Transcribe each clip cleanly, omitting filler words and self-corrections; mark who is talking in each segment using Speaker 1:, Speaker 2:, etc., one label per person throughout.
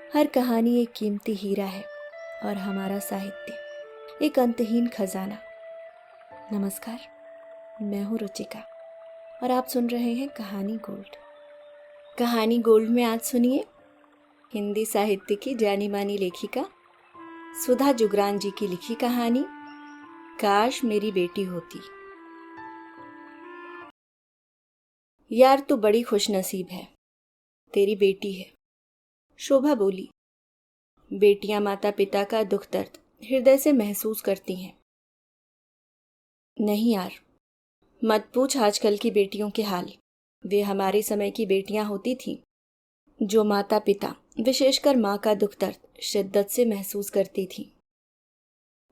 Speaker 1: हर कहानी एक कीमती हीरा है और हमारा साहित्य एक अंतहीन खजाना। नमस्कार, मैं हूँ रुचिका और आप सुन रहे हैं कहानी गोल्ड। कहानी गोल्ड में आज सुनिए हिंदी साहित्य की जानी मानी लेखिका सुधा जुगरान जी की लिखी कहानी काश मेरी बेटी होती। यार तू बड़ी खुशनसीब है, तेरी बेटी है, शोभा बोली। बेटियां माता पिता का दुख दर्द हृदय से महसूस करती हैं। नहीं यार, मत पूछ आजकल की बेटियों के हाल। वे हमारे समय की बेटियां होती थीं, जो माता पिता विशेषकर माँ का दुख दर्द शिद्दत से महसूस करती थीं।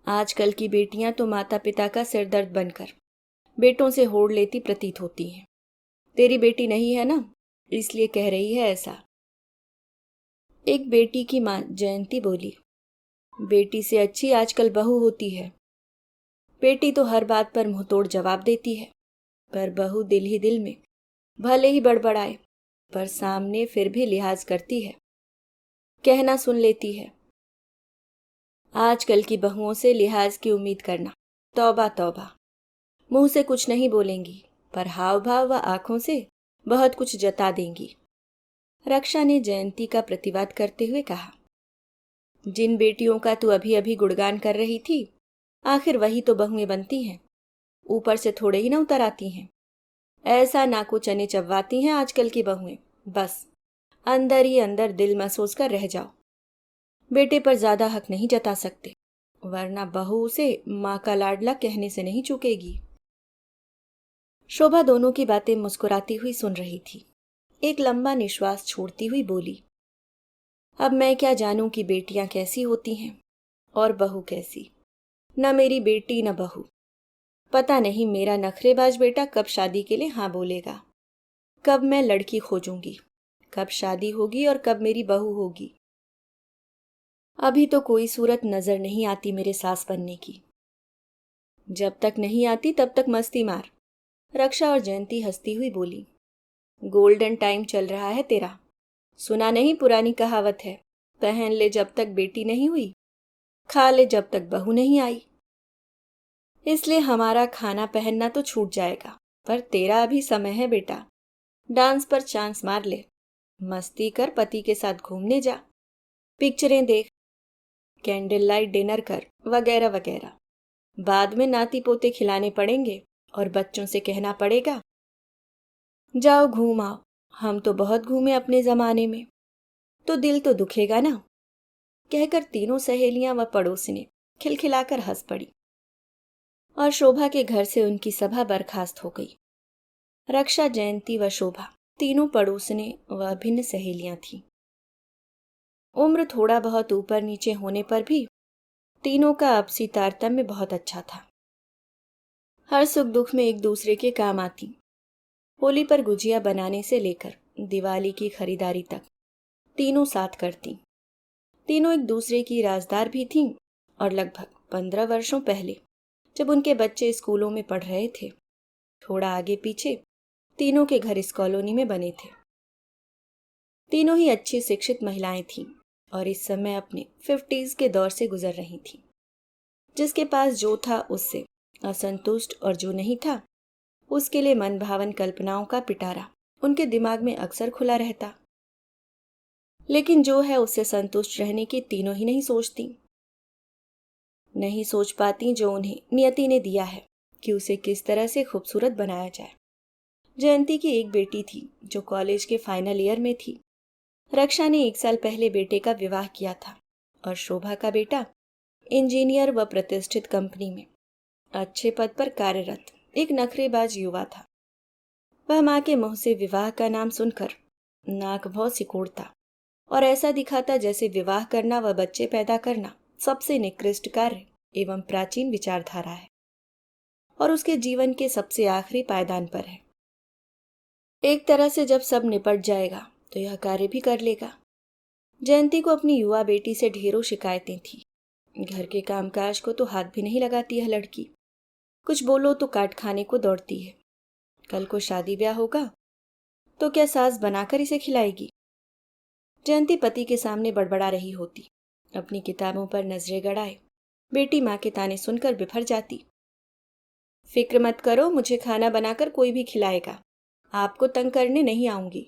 Speaker 1: आजकल की बेटियां तो माता पिता का सिर दर्द बनकर बेटों से होड़ लेती प्रतीत होती हैं। तेरी बेटी नहीं है ना, इसलिए कह रही है ऐसा। एक बेटी की माँ जयंती बोली। बेटी से अच्छी आजकल बहू होती है। बेटी तो हर बात पर मुंहतोड़ जवाब देती है, पर बहू दिल ही दिल में भले ही बड़बड़ाए पर सामने फिर भी लिहाज करती है, कहना सुन लेती है। आजकल की बहुओं से लिहाज की उम्मीद करना तौबा तौबा। मुंह से कुछ नहीं बोलेंगी पर हाव भाव व आंखों से बहुत कुछ जता देंगी। रक्षा ने जयंती का प्रतिवाद करते हुए कहा, जिन बेटियों का तू अभी अभी गुणगान कर रही थी, आखिर वही तो बहुएं बनती हैं, ऊपर से थोड़े ही ना उतर आती हैं। ऐसा नाको चने चबवाती हैं आजकल की बहुएं, बस अंदर ही अंदर दिल महसूस कर रह जाओ। बेटे पर ज्यादा हक नहीं जता सकते, वरना बहू उसे माँ का लाडला कहने से नहीं चूकेगी। शोभा दोनों की बातें मुस्कुराती हुई सुन रही थी। एक लंबा निश्वास छोड़ती हुई बोली, अब मैं क्या जानूं कि बेटियां कैसी होती हैं और बहू कैसी। न मेरी बेटी न बहू। पता नहीं मेरा नखरेबाज बेटा कब शादी के लिए हाँ बोलेगा, कब मैं लड़की खोजूंगी, कब शादी होगी और कब मेरी बहू होगी। अभी तो कोई सूरत नजर नहीं आती मेरे सास बनने की। जब तक नहीं आती तब तक मस्ती मार। रक्षा और जयंती हंसती हुई बोली, गोल्डन टाइम चल रहा है तेरा। सुना नहीं पुरानी कहावत है, पहन ले जब तक बेटी नहीं हुई, खा ले जब तक बहू नहीं आई। इसलिए हमारा खाना पहनना तो छूट जाएगा, पर तेरा अभी समय है बेटा। डांस पर चांस मार ले, मस्ती कर, पति के साथ घूमने जा, पिक्चरें देख, कैंडल लाइट डिनर कर, वगैरह वगैरह। बाद में नाती पोते खिलाने पड़ेंगे और बच्चों से कहना पड़ेगा, जाओ घूम आओ, हम तो बहुत घूमे अपने जमाने में। तो दिल तो दुखेगा ना। कहकर तीनों सहेलियां व पड़ोसिनें खिलखिलाकर हंस पड़ी और शोभा के घर से उनकी सभा बर्खास्त हो गई। रक्षा, जयंती व शोभा तीनों पड़ोसने व भिन्न सहेलियां थीं। उम्र थोड़ा बहुत ऊपर नीचे होने पर भी तीनों का आपसी तारतम्य बहुत अच्छा था। हर सुख दुख में एक दूसरे के काम आती। होली पर गुजिया बनाने से लेकर दिवाली की खरीदारी तक तीनों साथ करती। तीनों एक दूसरे की राजदार भी थीं और लगभग 15 वर्षों पहले जब उनके बच्चे स्कूलों में पढ़ रहे थे, थोड़ा आगे पीछे तीनों के घर इस कॉलोनी में बने थे। तीनों ही अच्छी शिक्षित महिलाएं थीं और इस समय अपने 50s के दौर से गुजर रही थीं। जिसके पास जो था उससे असंतुष्ट और जो नहीं था उसके लिए मनभावन कल्पनाओं का पिटारा उनके दिमाग में अक्सर खुला रहता। लेकिन जो है उससे संतुष्ट रहने की तीनों ही नहीं सोचती, नहीं सोच पाती जो उन्हें नियति ने दिया है कि उसे किस तरह से खूबसूरत बनाया जाए। जयंती की एक बेटी थी जो कॉलेज के फाइनल ईयर में थी। रक्षा ने 1 साल पहले बेटे का विवाह किया था और शोभा का बेटा इंजीनियर व प्रतिष्ठित कंपनी में अच्छे पद पर कार्यरत एक नखरेबाज युवा था। वह माँ के मुंह से विवाह का नाम सुनकर नाक भौं सिकोड़ता और ऐसा दिखाता जैसे विवाह करना व बच्चे पैदा करना सबसे निकृष्ट कार्य एवं प्राचीन विचारधारा है और उसके जीवन के सबसे आखिरी पायदान पर है। एक तरह से जब सब निपट जाएगा तो यह कार्य भी कर लेगा। जयंती को अपनी युवा बेटी से ढेरों शिकायतें थी। घर के कामकाज को तो हाथ भी नहीं लगाती है लड़की। कुछ बोलो तो काट खाने को दौड़ती है। कल को शादी ब्याह होगा तो क्या सास बनाकर इसे खिलाएगी। जयंती पति के सामने बड़बड़ा रही होती, अपनी किताबों पर नजरें गड़ाए। बेटी माँ के ताने सुनकर बिफर जाती। फिक्र मत करो, मुझे खाना बनाकर कोई भी खिलाएगा, आपको तंग करने नहीं आऊंगी।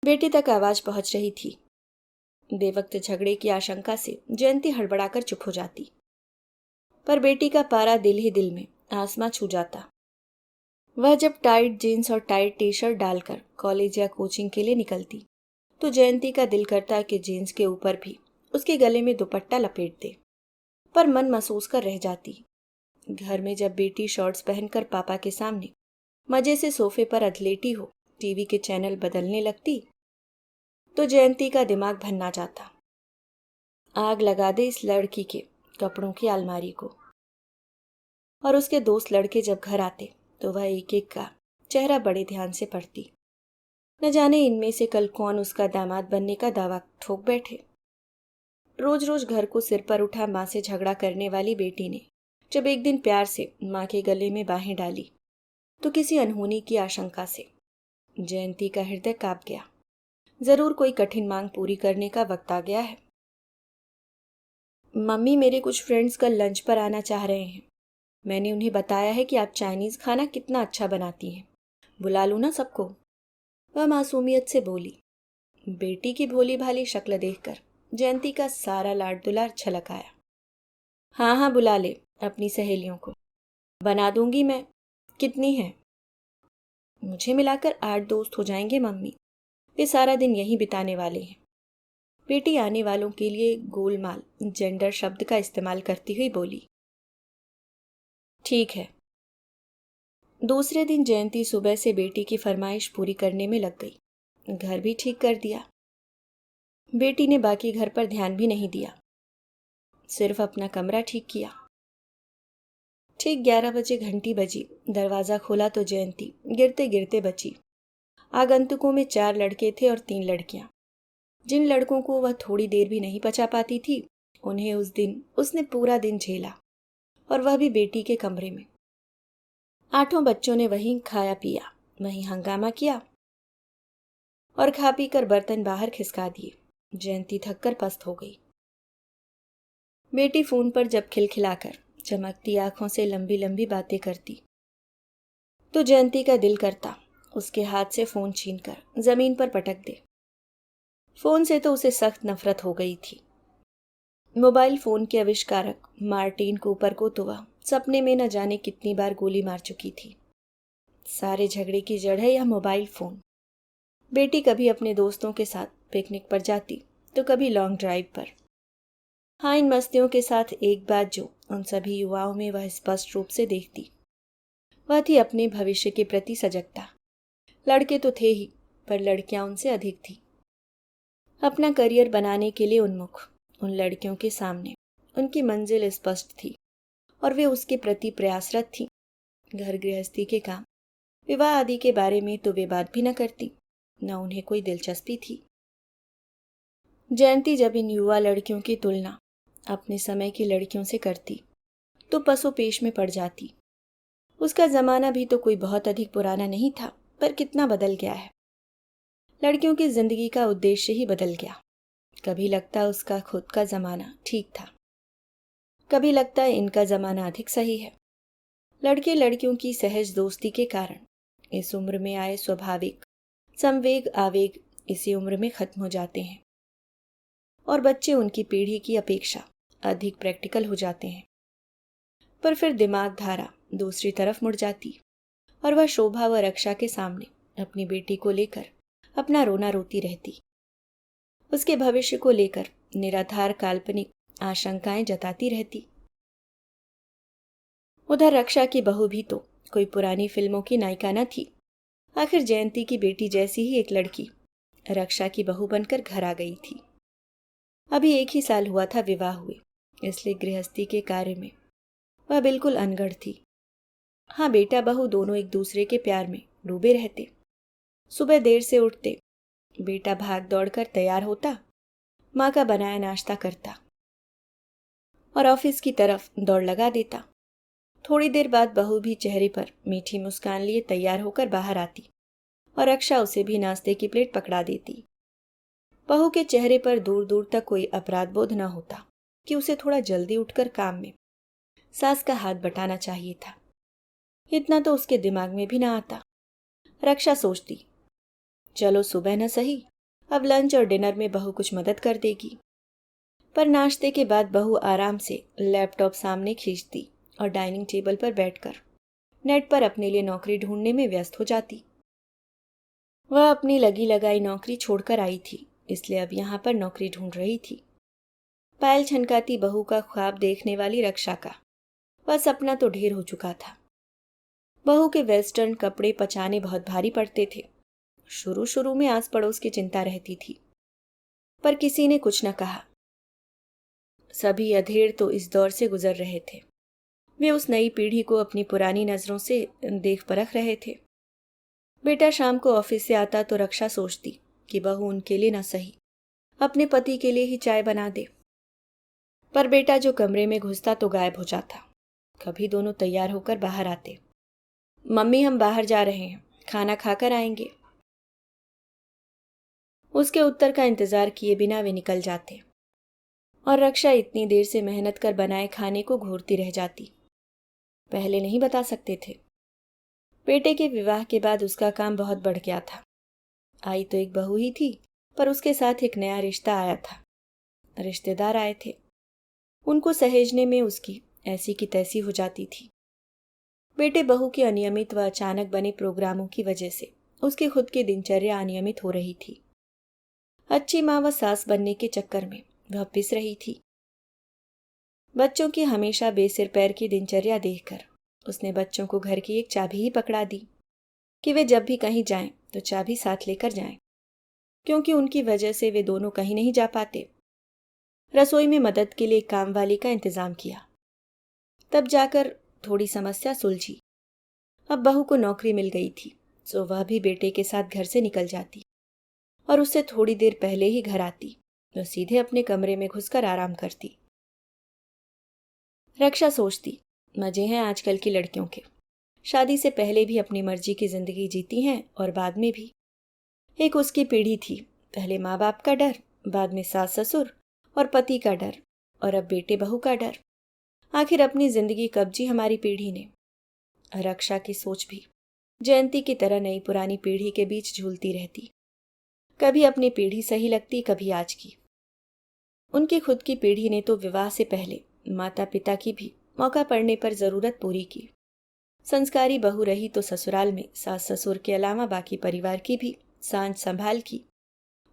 Speaker 1: बेटी तक आवाज पहुंच रही थी। बेवक्त झगड़े की आशंका से जयंती हड़बड़ाकर चुप हो जाती, पर बेटी का पारा दिल ही दिल में आसमां छू जाता। वह जब टाइट जीन्स और टाइट टी शर्ट डालकर कॉलेज या कोचिंग के लिए निकलती तो जयंती का दिल करता कि जीन्स के ऊपर भी उसके गले में दुपट्टा लपेट दे, पर मन महसूस कर रह जाती। घर में जब बेटी शॉर्ट्स पहनकर पापा के सामने मजे से सोफे पर अधलेटी हो टीवी के चैनल बदलने लगती तो जयंती का दिमाग भन्ना जाता। आग लगा दे इस लड़की के कपड़ों की अलमारी को। और उसके दोस्त लड़के जब घर आते तो वह एक एक का चेहरा बड़े ध्यान से पढ़ती। न जाने इनमें से कल कौन उसका दामाद बनने का दावा ठोक बैठे। रोज रोज घर को सिर पर उठा माँ से झगड़ा करने वाली बेटी ने जब एक दिन प्यार से माँ के गले में बाहें डाली तो किसी अनहोनी की आशंका से जयंती का हृदय कांप गया। जरूर कोई कठिन मांग पूरी करने का वक्त आ गया है। मम्मी, मेरे कुछ फ्रेंड्स कल लंच पर आना चाह रहे हैं। मैंने उन्हें बताया है कि आप चाइनीज खाना कितना अच्छा बनाती हैं। बुला लूँ ना सबको? वह मासूमियत से बोली। बेटी की भोली भाली शक्ल देखकर जयंती का सारा लाड दुलार छलक आया। हाँ हाँ, बुला ले अपनी सहेलियों को, बना दूंगी मैं। कितनी है? मुझे मिलाकर 8 दोस्त हो जाएंगे मम्मी। वे सारा दिन यहीं बिताने वाले हैं। बेटी आने वालों के लिए गोलमाल जेंडर शब्द का इस्तेमाल करती हुई बोली। ठीक है। दूसरे दिन जयंती सुबह से बेटी की फरमाइश पूरी करने में लग गई। घर भी ठीक कर दिया। बेटी ने बाकी घर पर ध्यान भी नहीं दिया, सिर्फ अपना कमरा ठीक किया। ठीक 11 बजे घंटी बजी। दरवाजा खोला तो जयंती गिरते गिरते बची। आगंतुकों में 4 लड़के थे और 3 लड़कियां। जिन लड़कों को वह थोड़ी देर भी नहीं पचा पाती थी उन्हें उस दिन उसने पूरा दिन झेला, और वह भी बेटी के कमरे में। 8 बच्चों ने वहीं खाया पिया, वहीं हंगामा किया और खा पी कर बर्तन बाहर खिसका दिए। जयंती थककर पस्त हो गई। बेटी फोन पर जब खिलखिलाकर चमकती आंखों से लंबी लंबी बातें करती तो जयंती का दिल करता उसके हाथ से फोन छीनकर जमीन पर पटक दे। फोन से तो उसे सख्त नफरत हो गई थी। मोबाइल फोन के आविष्कारक मार्टिन कूपर को तो वह सपने में न जाने कितनी बार गोली मार चुकी थी। सारे झगड़े की जड़ है यह मोबाइल फोन। बेटी कभी अपने दोस्तों के साथ पिकनिक पर जाती तो कभी लॉन्ग ड्राइव पर। हाँ, इन मस्तियों के साथ एक बात जो उन सभी युवाओं में वह स्पष्ट रूप से देखती वह थी अपने भविष्य के प्रति सजगता। लड़के तो थे ही, पर लड़कियां उनसे अधिक थी। अपना करियर बनाने के लिए उन्मुख उन लड़कियों के सामने उनकी मंजिल स्पष्ट थी और वे उसके प्रति प्रयासरत थी। घर गृहस्थी के काम, विवाह आदि के बारे में तो वे बात भी न करती, न उन्हें कोई दिलचस्पी थी। जयंती जब इन युवा लड़कियों की तुलना अपने समय की लड़कियों से करती तो पसोपेश में पड़ जाती। उसका जमाना भी तो कोई बहुत अधिक पुराना नहीं था, पर कितना बदल गया है। लड़कियों की जिंदगी का उद्देश्य ही बदल गया। कभी लगता उसका खुद का जमाना ठीक था, कभी लगता है इनका जमाना अधिक सही है। लड़के लड़कियों की सहज दोस्ती के कारण इस उम्र में आए स्वाभाविक संवेग आवेग इसी उम्र में खत्म हो जाते हैं और बच्चे उनकी पीढ़ी की अपेक्षा अधिक प्रैक्टिकल हो जाते हैं। पर फिर दिमाग धारा दूसरी तरफ मुड़ जाती और वह शोभा व रक्षा के सामने अपनी बेटी को लेकर अपना रोना रोती रहती। उसके भविष्य को लेकर निराधार काल्पनिक आशंकाएं जताती रहती। उधर रक्षा की बहू भी तो कोई पुरानी फिल्मों की नायिका न थी। आखिर जयंती की बेटी जैसी ही एक लड़की रक्षा की बहू बनकर घर आ गई थी। अभी 1 ही साल हुआ था विवाह हुए, इसलिए गृहस्थी के कार्य में वह बिल्कुल अनगढ़ थी। हाँ, बेटा बहू दोनों एक दूसरे के प्यार में डूबे रहते। सुबह देर से उठते, बेटा भाग दौड़ कर तैयार होता, माँ का बनाया नाश्ता करता और ऑफिस की तरफ दौड़ लगा देता। थोड़ी देर बाद बहू भी चेहरे पर मीठी मुस्कान लिए तैयार होकर बाहर आती और रक्षा उसे भी नाश्ते की प्लेट पकड़ा देती। बहू के चेहरे पर दूर दूर तक कोई अपराध बोध न होता कि उसे थोड़ा जल्दी उठकर काम में सास का हाथ बटाना चाहिए था। इतना तो उसके दिमाग में भी ना आता। रक्षा सोचती, चलो सुबह न सही, अब लंच और डिनर में बहू कुछ मदद कर देगी। पर नाश्ते के बाद बहू आराम से लैपटॉप सामने खींचती और डाइनिंग टेबल पर बैठकर नेट पर अपने लिए नौकरी ढूंढने में व्यस्त हो जाती। वह अपनी लगी लगाई नौकरी छोड़कर आई थी, इसलिए अब यहाँ पर नौकरी ढूंढ रही थी। पायल छनकाती बहू का ख्वाब देखने वाली रक्षा का वह सपना तो ढेर हो चुका था। बहू के वेस्टर्न कपड़े पचाने बहुत भारी पड़ते थे। शुरू शुरू में आस पड़ोस की चिंता रहती थी, पर किसी ने कुछ न कहा। सभी अधेड़ तो इस दौर से गुजर रहे थे। वे उस नई पीढ़ी को अपनी पुरानी नजरों से देख परख रहे थे। बेटा शाम को ऑफिस से आता तो रक्षा सोचती कि बहू उनके लिए न सही अपने पति के लिए ही चाय बना दे। पर बेटा जो कमरे में घुसता तो गायब हो जाता। कभी दोनों तैयार होकर बाहर आते, मम्मी हम बाहर जा रहे हैं, खाना खाकर आएंगे। उसके उत्तर का इंतजार किए बिना वे निकल जाते और रक्षा इतनी देर से मेहनत कर बनाए खाने को घूरती रह जाती। पहले नहीं बता सकते थे। बेटे के विवाह के बाद उसका काम बहुत बढ़ गया था। आई तो एक बहू ही थी, पर उसके साथ एक नया रिश्ता आया था। रिश्तेदार आए थे। उनको सहेजने में उसकी ऐसी की तैसी हो जाती थी। बेटे बहू के अनियमित व अचानक बने प्रोग्रामों की वजह से उसकी खुद की दिनचर्या अनियमित हो रही थी। अच्छी माँ व सास बनने के चक्कर में वह पिस रही थी। बच्चों की हमेशा बेसिर पैर की दिनचर्या देखकर उसने बच्चों को घर की एक चाबी ही पकड़ा दी कि वे जब भी कहीं जाएं तो चाबी साथ लेकर जाएं, क्योंकि उनकी वजह से वे दोनों कहीं नहीं जा पाते। रसोई में मदद के लिए काम वाली का इंतजाम किया, तब जाकर थोड़ी समस्या सुलझी। अब बहू को नौकरी मिल गई थी, तो वह भी बेटे के साथ घर से निकल जाती और उससे थोड़ी देर पहले ही घर आती तो सीधे अपने कमरे में घुसकर आराम करती। रक्षा सोचती, मजे हैं आजकल की लड़कियों के। शादी से पहले भी अपनी मर्जी की जिंदगी जीती हैं और बाद में भी। एक उसकी पीढ़ी थी, पहले माँ बाप का डर, बाद में सास ससुर और पति का डर, और अब बेटे बहू का डर। आखिर अपनी जिंदगी कब जी हमारी पीढ़ी ने। रक्षा की सोच भी जयंती की तरह नई पुरानी पीढ़ी के बीच झूलती रहती। कभी अपनी पीढ़ी सही लगती, कभी आज की। उनकी खुद की पीढ़ी ने तो विवाह से पहले माता पिता की भी मौका पड़ने पर जरूरत पूरी की। संस्कारी बहू रही तो ससुराल में सास ससुर के अलावा बाकी परिवार की भी सांझ संभाल की,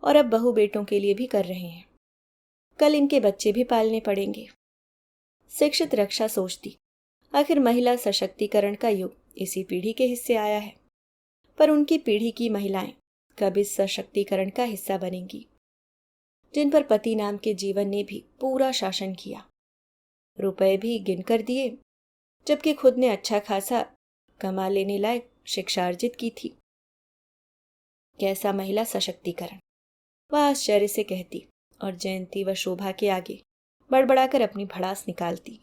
Speaker 1: और अब बहू बेटों के लिए भी कर रहे हैं। कल इनके बच्चे भी पालने पड़ेंगे। शिक्षित रक्षा सोचती, आखिर महिला सशक्तिकरण का युग इसी पीढ़ी के हिस्से आया है, पर उनकी पीढ़ी की महिलाएं कब इस सशक्तिकरण का हिस्सा बनेंगी, जिन पर पति नाम के जीवन ने भी पूरा शासन किया, रुपए भी गिन कर दिए, जबकि खुद ने अच्छा खासा कमा लेने लायक शिक्षा अर्जित की थी। कैसा महिला सशक्तिकरण, वह आश्चर्य से कहती और जयंती व शोभा के आगे बड़बड़ाकर अपनी भड़ास निकालती।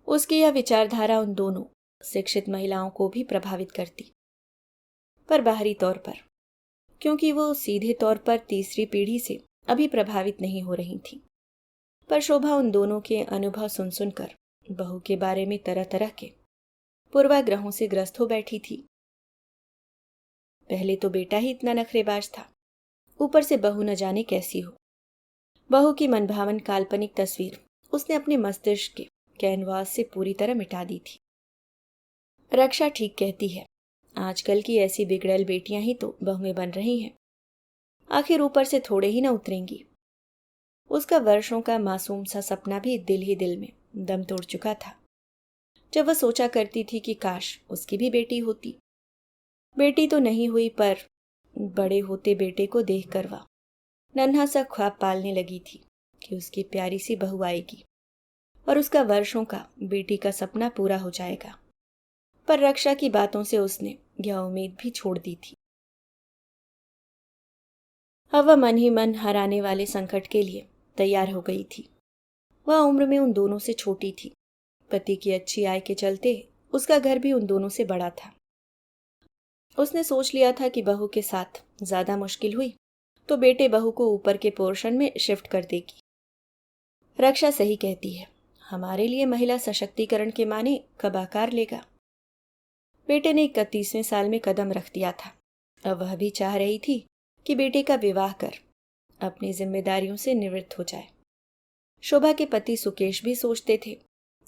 Speaker 1: उसकी यह विचारधारा उन दोनों शिक्षित महिलाओं को भी प्रभावित करती, पर बाहरी तौर पर, क्योंकि वो सीधे तौर पर तीसरी पीढ़ी से अभी प्रभावित नहीं हो रही थी। पर शोभा उन दोनों के अनुभव सुन सुनकर बहू के बारे में तरह तरह के पूर्वाग्रहों से ग्रस्त हो बैठी थी। पहले तो बेटा ही इतना नखरेबाज था, ऊपर से बहू न जाने कैसी हो। बहू की मनभावन काल्पनिक तस्वीर उसने अपने मस्तिष्क के कैनवास से पूरी तरह मिटा दी थी। रक्षा ठीक कहती है, आजकल की ऐसी बिगड़ैल बेटियां ही तो बहुएं बन रही हैं। आखिर ऊपर से थोड़े ही न उतरेंगी। उसका वर्षों का मासूम सा सपना भी दिल ही दिल में दम तोड़ चुका था, जब वह सोचा करती थी कि काश उसकी भी बेटी होती। बेटी तो नहीं हुई, पर बड़े होते बेटे को देखकर वह नन्हा सा ख्वाब पालने लगी थी कि उसकी प्यारी सी बहू आएगी और उसका वर्षों का बेटी का सपना पूरा हो जाएगा। पर रक्षा की बातों से उसने यह उम्मीद भी छोड़ दी थी। अब वह मन ही मन हराने वाले संकट के लिए तैयार हो गई थी। वह उम्र में उन दोनों से छोटी थी। पति की अच्छी आय के चलते उसका घर भी उन दोनों से बड़ा था। उसने सोच लिया था कि बहू के साथ ज्यादा मुश्किल हुई तो बेटे बहू को ऊपर के पोर्शन में शिफ्ट कर देगी। रक्षा सही कहती है, हमारे लिए महिला सशक्तिकरण के माने कब आकार लेगा। बेटे ने 31वें साल में कदम रख दिया था। अब वह भी चाह रही थी कि बेटे का विवाह कर अपनी जिम्मेदारियों से निवृत्त हो जाए। शोभा के पति सुकेश भी सोचते थे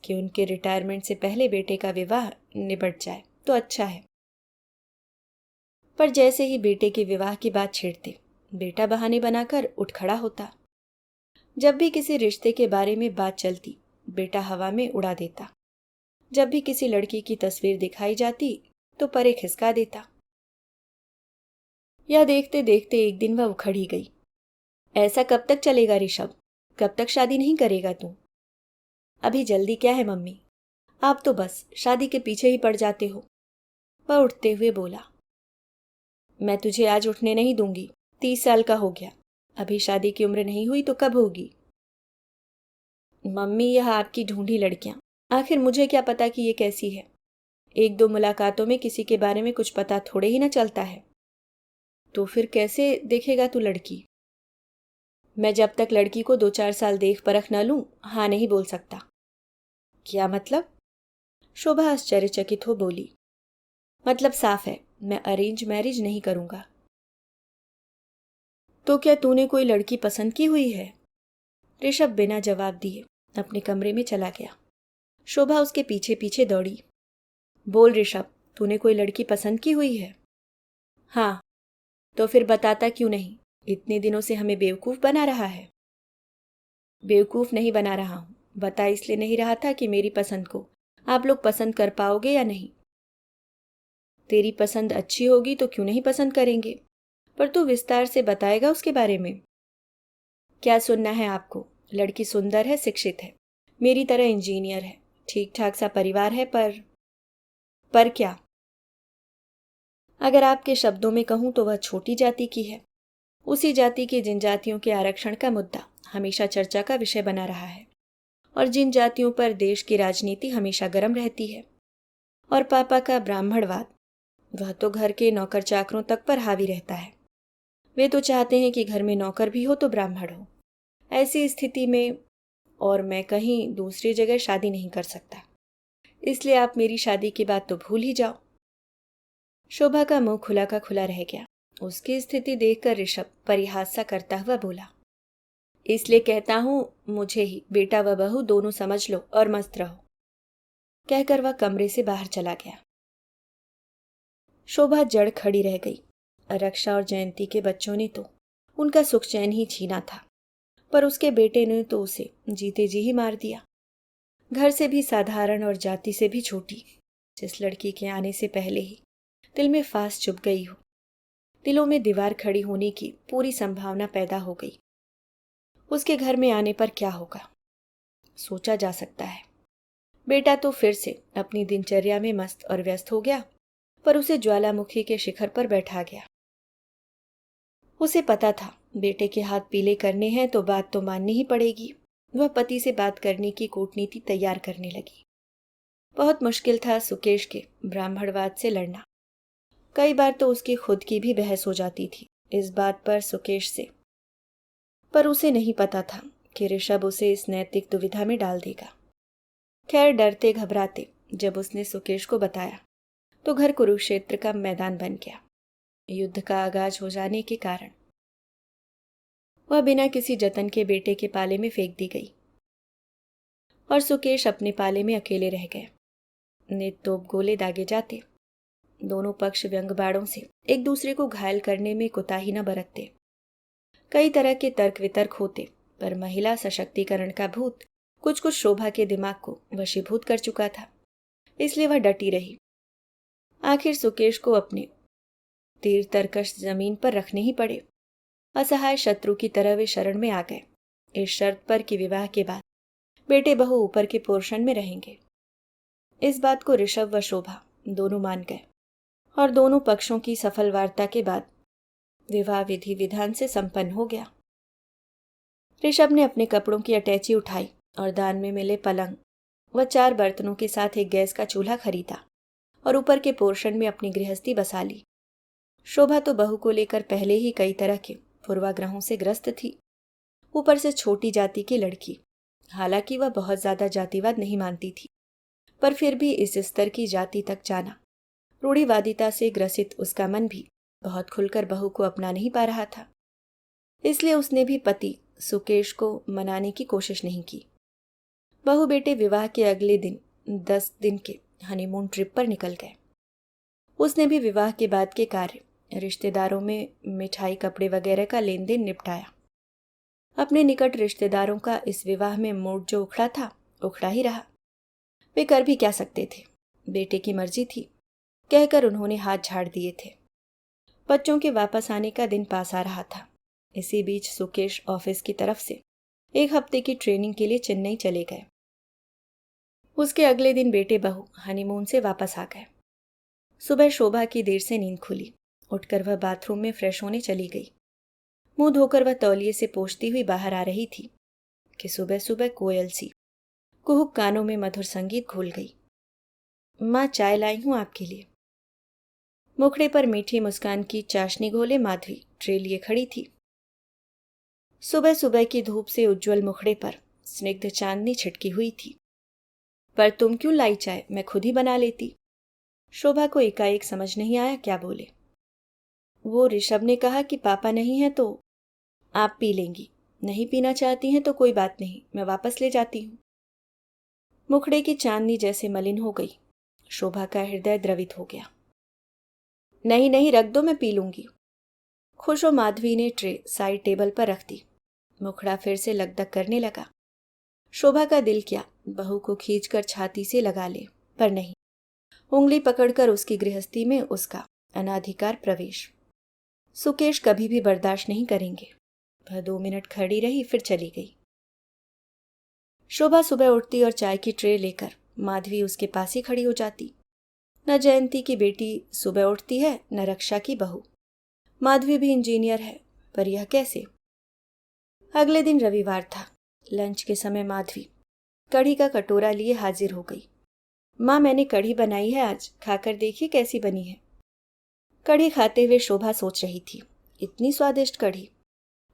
Speaker 1: कि उनके रिटायरमेंट से पहले बेटे का विवाह निबट जाए तो अच्छा है। पर जैसे ही बेटे के विवाह की बात छेड़ते, बेटा बहाने बनाकर उठ खड़ा होता। जब भी किसी रिश्ते के बारे में बात चलती, बेटा हवा में उड़ा देता। जब भी किसी लड़की की तस्वीर दिखाई जाती तो परे खिसका देता। या देखते देखते एक दिन वह उखड़ ही गई। ऐसा कब तक चलेगा ऋषभ? कब तक शादी नहीं करेगा तू? अभी जल्दी क्या है मम्मी? आप तो बस शादी के पीछे ही पड़ जाते हो। वह उठते हुए बोला, मैं तुझे आज उठने नहीं दूंगी। 30 साल का हो गया, अभी शादी की उम्र नहीं हुई तो कब होगी? मम्मी, यह आपकी ढूंढी लड़कियां, आखिर मुझे क्या पता कि ये कैसी है। 1-2 मुलाकातों में किसी के बारे में कुछ पता थोड़े ही ना चलता है। तो फिर कैसे देखेगा तू लड़की? मैं जब तक लड़की को 2-4 साल देख परख न लूं, हाँ नहीं बोल सकता। क्या मतलब? शोभा आश्चर्यचकित हो बोली। मतलब साफ है, मैं अरेंज मैरिज नहीं करूंगा। तो क्या तूने कोई लड़की पसंद की हुई है? ऋषभ बिना जवाब दिए अपने कमरे में चला गया। शोभा उसके पीछे पीछे दौड़ी। बोल ऋषभ, तूने कोई लड़की पसंद की हुई है? हाँ। तो फिर बताता क्यों नहीं? इतने दिनों से हमें बेवकूफ बना रहा है। बेवकूफ नहीं बना रहा हूं, बता इसलिए नहीं रहा था कि मेरी पसंद को आप लोग पसंद कर पाओगे या नहीं। तेरी पसंद अच्छी होगी तो क्यों नहीं पसंद करेंगे, पर तू विस्तार से बताएगा उसके बारे में। क्या सुनना है आपको? लड़की सुंदर है, शिक्षित है, मेरी तरह इंजीनियर है, ठीक ठाक सा परिवार है, पर क्या? अगर आपके शब्दों में कहूं तो वह छोटी जाति की है। उसी जाति के जिन जातियों के आरक्षण का मुद्दा हमेशा चर्चा का विषय बना रहा है, और जिन जातियों पर देश की राजनीति हमेशा गर्म रहती है। और पापा का ब्राह्मणवाद, वह तो घर के नौकर चाकरों तक पर हावी रहता है। वे तो चाहते हैं कि घर में नौकर भी हो तो ब्राह्मण हो। ऐसी स्थिति में और मैं कहीं दूसरी जगह शादी नहीं कर सकता, इसलिए आप मेरी शादी की बात तो भूल ही जाओ। शोभा का मुंह खुला का खुला रह गया। उसकी स्थिति देखकर ऋषभ परिहास सा करता हुआ बोला, इसलिए कहता हूं, मुझे ही बेटा व बहू दोनों समझ लो और मस्त रहो। कहकर वह कमरे से बाहर चला गया। शोभा जड़ खड़ी रह गई। रक्षा और जयंती के बच्चों ने तो उनका सुख चैन ही छीना था, पर उसके बेटे ने तो उसे जीते जी ही मार दिया। घर से भी साधारण और जाति से भी छोटी, जिस लड़की के आने से पहले ही दिल में फांस चुभ गई हो, दिलों में दीवार खड़ी होने की पूरी संभावना पैदा हो गई, उसके घर में आने पर क्या होगा सोचा जा सकता है। बेटा तो फिर से अपनी दिनचर्या में मस्त और व्यस्त हो गया, पर उसे ज्वालामुखी के शिखर पर बैठा गया। उसे पता था बेटे के हाथ पीले करने हैं तो बात तो माननी ही पड़ेगी। वह पति से बात करने की कूटनीति तैयार करने लगी। बहुत मुश्किल था सुकेश के ब्राह्मणवाद से लड़ना। कई बार तो उसकी खुद की भी बहस हो जाती थी इस बात पर सुकेश से, पर उसे नहीं पता था कि ऋषभ उसे इस नैतिक दुविधा में डाल देगा। खैर, डरते घबराते जब उसने सुकेश को बताया तो घर कुरुक्षेत्र का मैदान बन गया। युद्ध का आगाज हो जाने के कारण वह बिना किसी जतन के बेटे के पाले में फेंक दी गई और सुकेश अपने पाले में अकेले रह गए। नित तोप गोले दागे जाते। दोनों पक्ष व्यंग्यबाणों से एक दूसरे को घायल करने में कोताही न बरतते। कई तरह के तर्क वितर्क होते, पर महिला सशक्तिकरण का भूत कुछ कुछ शोभा के दिमाग को वशीभूत कर चुका था, इसलिए वह डटी रही। आखिर सुकेश को अपने तीर तरकश जमीन पर रखने ही पड़े। असहाय शत्रु की तरह वे शरण में आ गए, इस शर्त पर कि विवाह के बाद बेटे बहू ऊपर के पोर्शन में रहेंगे। इस बात को ऋषभ व शोभा दोनों मान गए और दोनों पक्षों की सफल वार्ता के बाद विवाह विधि विधान से संपन्न हो गया। ऋषभ ने अपने कपड़ों की अटैची उठाई और दान में मिले पलंग व 4 बर्तनों के साथ एक गैस का चूल्हा खरीदा और ऊपर के पोर्शन में अपनी गृहस्थी बसा ली। शोभा तो बहू को लेकर पहले ही कई तरह के पूर्वाग्रहों से ग्रस्त थी, ऊपर से छोटी जाति की लड़की। हालांकि वह बहुत ज्यादा जातिवाद नहीं मानती थी, पर फिर भी इस स्तर की जाति तक जाना, रूढ़िवादिता से ग्रसित उसका मन भी बहुत खुलकर बहू को अपना नहीं पा रहा था। इसलिए उसने भी पति सुकेश को मनाने की कोशिश नहीं की। बहू बेटे विवाह के अगले दिन 10 दिन के हनीमून ट्रिप पर निकल गए। उसने भी विवाह के बाद के कार्य, रिश्तेदारों में मिठाई कपड़े वगैरह का लेन देन निपटाया। अपने निकट रिश्तेदारों का इस विवाह में मूड जो उखड़ा था, उखड़ा ही रहा। वे कर भी क्या सकते थे, बेटे की मर्जी थी, कहकर उन्होंने हाथ झाड़ दिए थे। बच्चों के वापस आने का दिन पास आ रहा था। इसी बीच सुकेश ऑफिस की तरफ से 1 हफ्ते की ट्रेनिंग के लिए चेन्नई चले गए। उसके अगले दिन बेटे बहू हनीमून से वापस आ गए। सुबह शोभा की देर से नींद खुली। उठकर वह बाथरूम में फ्रेश होने चली गई। मुंह धोकर वह तौलिए से पोंछती हुई बाहर आ रही थी कि सुबह सुबह कोयल सी कुहुक कानों में मधुर संगीत घोल गई। माँ, चाय लाई हूं आपके लिए। मुखड़े पर मीठी मुस्कान की चाशनी घोले माधवी ट्रे लिए खड़ी थी। सुबह सुबह की धूप से उज्जवल मुखड़े पर स्निग्ध चांदनी छिटकी हुई थी। पर तुम क्यों लाई चाय, मैं खुद ही बना लेती। शोभा को एकाएक समझ नहीं आया क्या बोले। वो ऋषभ ने कहा कि पापा नहीं है तो आप पी लेंगी, नहीं पीना चाहती हैं तो कोई बात नहीं, मैं वापस ले जाती हूं। मुखड़े की चांदनी जैसे मलिन हो गई। शोभा का हृदय द्रवित हो गया। नहीं नहीं, रख दो, मैं पी लूंगी। खुशो माधवी ने ट्रे साइड टेबल पर रख दी। मुखड़ा फिर से लगदग करने लगा। शोभा का दिल क्या बहू को खींचकर छाती से लगा ले, पर नहीं, उंगली पकड़कर उसकी गृहस्थी में उसका अनाधिकार प्रवेश सुकेश कभी भी बर्दाश्त नहीं करेंगे। वह 2 मिनट खड़ी रही, फिर चली गई। शोभा सुबह उठती और चाय की ट्रे लेकर माधवी उसके पास ही खड़ी हो जाती। न जयंती की बेटी सुबह उठती है, न रक्षा की बहू। माधवी भी इंजीनियर है, पर यह कैसे। अगले दिन रविवार था। लंच के समय माधवी कढ़ी का कटोरा लिए हाजिर हो गई। माँ, मैंने कढ़ी बनाई है आज, खाकर देखिए कैसी बनी है। कढ़ी खाते हुए शोभा सोच रही थी, इतनी स्वादिष्ट कढ़ी।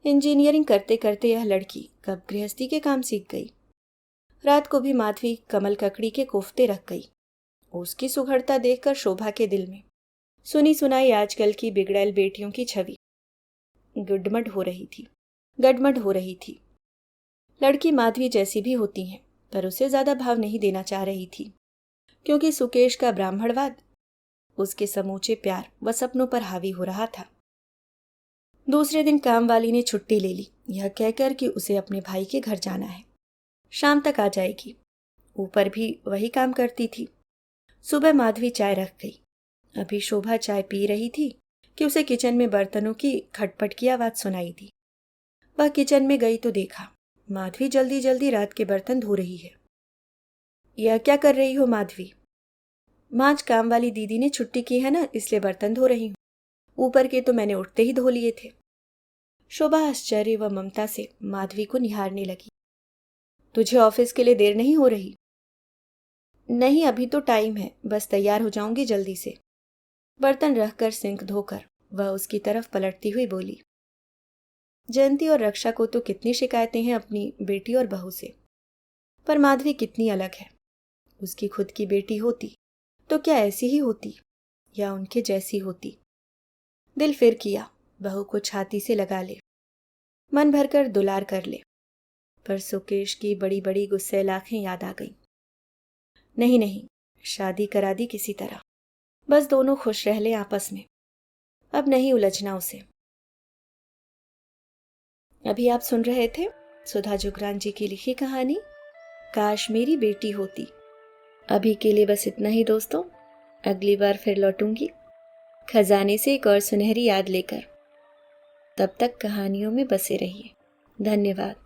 Speaker 1: इंजीनियरिंग करते करते यह लड़की कब गृहस्थी के काम सीख गई। रात को भी माधवी कमल ककड़ी के कोफ्ते रख गई। उसकी सुघड़ता देखकर शोभा के दिल में सुनी सुनाई आजकल की बिगड़ैल बेटियों की छवि गडमड हो रही थी। लड़की माधवी जैसी भी होती हैं, पर उसे ज्यादा भाव नहीं देना चाह रही थी, क्योंकि सुकेश का ब्राह्मणवाद उसके समूचे प्यार व सपनों पर हावी हो रहा था। दूसरे दिन काम वाली ने छुट्टी ले ली, यह कहकर कि उसे अपने भाई के घर जाना है, शाम तक आ जाएगी। ऊपर भी वही काम करती थी। सुबह माधवी चाय रख गई। अभी शोभा चाय पी रही थी कि उसे किचन में बर्तनों की खटपट की आवाज सुनाई दी। वह किचन में गई तो देखा माधवी जल्दी जल्दी रात के बर्तन धो रही है। यह क्या कर रही हो माधवी? माँ, आज काम वाली दीदी ने छुट्टी की है ना, इसलिए बर्तन धो रही हूँ। ऊपर के तो मैंने उठते ही धो लिए थे। शोभा आश्चर्य व ममता से माधवी को निहारने लगी। तुझे ऑफिस के लिए देर नहीं हो रही? नहीं, अभी तो टाइम है, बस तैयार हो जाऊंगी जल्दी से। बर्तन रखकर सिंक धोकर वह उसकी तरफ पलटती हुई बोली। जयंती और रक्षा को तो कितनी शिकायतें हैं अपनी बेटी और बहू से, पर माधवी कितनी अलग है। उसकी खुद की बेटी होती तो क्या ऐसी ही होती या उनके जैसी होती। दिल फिर किया बहू को छाती से लगा ले, मन भरकर दुलार कर ले, पर सुकेश की बड़ी बड़ी गुस्सैल आंखें याद आ गईं। नहीं नहीं, शादी करा दी किसी तरह, बस दोनों खुश रह ले आपस में, अब नहीं उलझना उसे। अभी आप सुन रहे थे सुधा जुगरान जी की लिखी कहानी काश मेरी बेटी होती। अभी के लिए बस इतना ही दोस्तों, अगली बार फिर लौटूंगी खजाने से एक और सुनहरी याद लेकर। तब तक कहानियों में बसे रहिए। धन्यवाद।